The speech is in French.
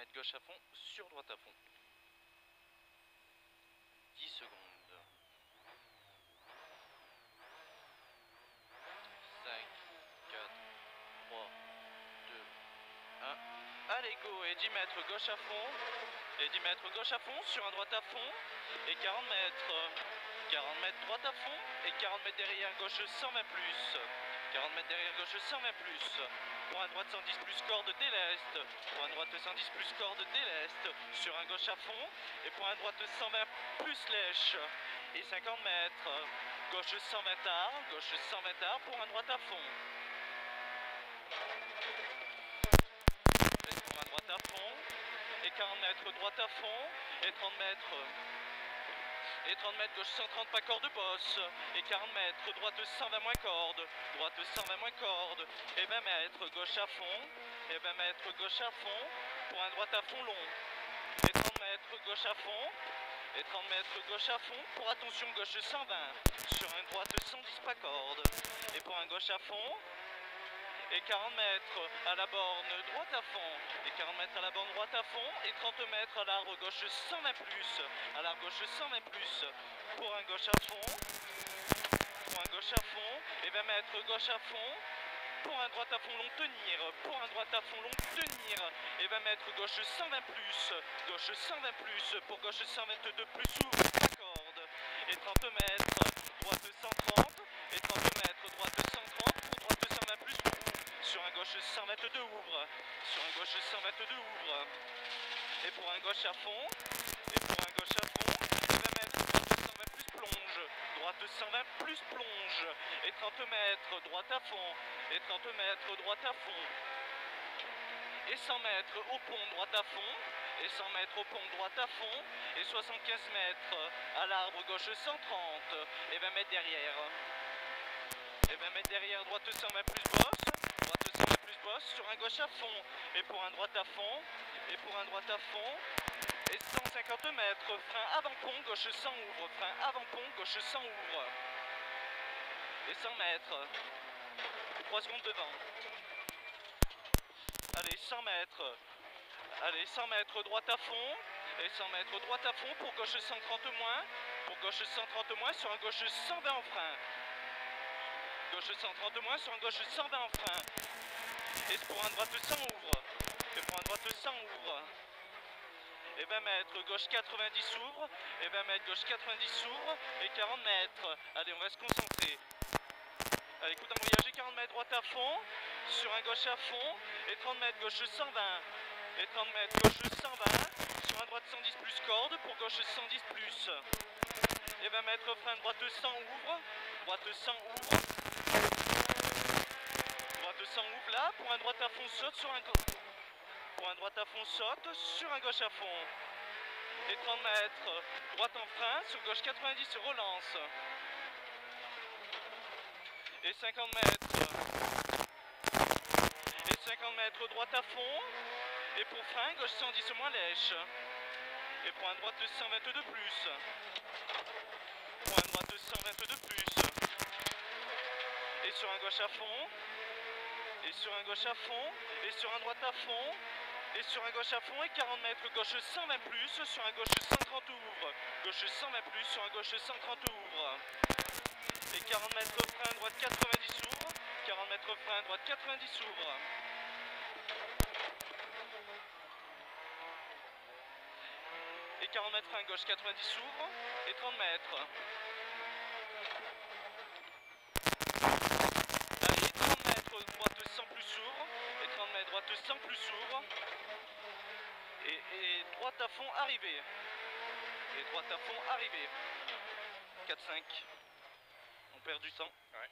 mètres gauche à fond sur droite à fond. 10 secondes. 5, 4, 3, 2, 1. Allez go, et 10 mètres gauche à fond. Et 10 mètres gauche à fond sur un droite à fond. Et 40 mètres. 40 mètres droite à fond. Et 40 mètres derrière gauche 120 plus. 40 mètres derrière gauche 120 plus. Pour un droite 110 plus corde dès l'est. Pour un droite 110 plus corde dès l'est. Sur un gauche à fond. Et pour un droite 120 plus lèche. Et 50 mètres. Gauche 120 arts. Gauche 120 arts pour un droite à fond. Et pour un droite à fond. Et 40 mètres droite à fond. Et 30 mètres. Et 30 mètres gauche 130 pas corde bosse. Et 40 mètres droite 120 moins corde. Droite 120 moins corde. Et 20 mètres gauche à fond. Et 20 mètres gauche à fond. Pour un droite à fond long. Et 30 mètres gauche à fond. Et 30 mètres gauche à fond. Pour attention gauche 120. Sur un droite 110 pas corde. Et pour un gauche à fond. Et 40 mètres à la borne droite à fond. Et 40 mètres à la borne droite à fond. Et 30 mètres à l'arbre gauche 120 plus. À l'arbre gauche 120 plus. Pour un gauche à fond. Pour un gauche à fond. Et 20 mètres gauche à fond. Pour un droite à fond long tenir. Pour un droite à fond long tenir. Et 20 mètres gauche 120 plus. Gauche 120 plus. Pour gauche 122 plus ouvre la corde. Et 30 mètres droite 130. Et 30 mètres droite 130. Pour droite 120 plus ouvre. Sur un gauche 122 ouvre. Sur un gauche 122 ouvre. Et pour un gauche à fond. Et pour un gauche à fond. 20 mètres droite 120 plus plonge. Droite 120 plus plonge. Et 30 mètres droite à fond. Et 30 mètres droite à fond. Et 100 mètres au pont droite à fond. Et 100 mètres au pont droite à fond. Et 75 mètres à l'arbre gauche 130. Et 20 mètres derrière. Et 20 mètres derrière droite 120 plus bosse. Droite 120 plus bosse sur un gauche à fond. Et pour un droite à fond. Et pour un droite à fond. Et 150 mètres. Frein avant-pont, gauche 100 ouvre. Frein avant-pont, gauche 100 ouvre. Et 100 mètres. 3 secondes devant. Allez, 100 mètres. Allez, 100 mètres droite à fond. Et 100 mètres droite à fond pour gauche 130 moins. Pour gauche 130 moins sur un gauche 120 en frein. Gauche 130 moins sur un gauche 120 en frein. Et pour un droite 100 ouvre. Et pour un droite 100 ouvre. Et 20 mètres gauche 90 s'ouvre. Et 20 mètres gauche 90 s'ouvre. Et 40 mètres. Allez, on va se concentrer. Allez, coup d'embrayage, 40 mètres droite à fond. Sur un gauche à fond. Et 30 mètres gauche 120. Et 30 mètres gauche 120. Sur un droite 110 plus corde. Pour gauche 110 plus. Et 20 mètres frein droite 100 ouvre. Droite 100 ouvre. Droite 100 ouvre là. Pour un droite à fond saute sur un gauche. Pour un droite à fond saute sur un gauche à fond. Et 30 mètres droite en frein. Sur gauche 90 relance. Et 50 mètres. Et 50 mètres droite à fond. Et pour frein, gauche 110 moins lèche. Et pour un droite 122 plus. Pour un droite 122 plus. Et sur un gauche à fond. Et sur un gauche à fond. Et sur un droite à fond. Et sur un gauche à fond. Et 40 mètres gauche 120 plus. Sur un gauche 130 ouvre. Gauche 120 plus. Sur un gauche 130 ouvre. Et 40 mètres frein droite 90 ouvre. 40 mètres frein droite 90 ouvre. Et 40 mètres frein gauche 90 s'ouvre. Et 30 mètres. Allez, 30 mètres droite 100 plus s'ouvre. Et 30 mètres droite 100 plus s'ouvre. Et droite à fond arrivé. Et droite à fond arrivé. 4-5. On perd du temps. Ouais.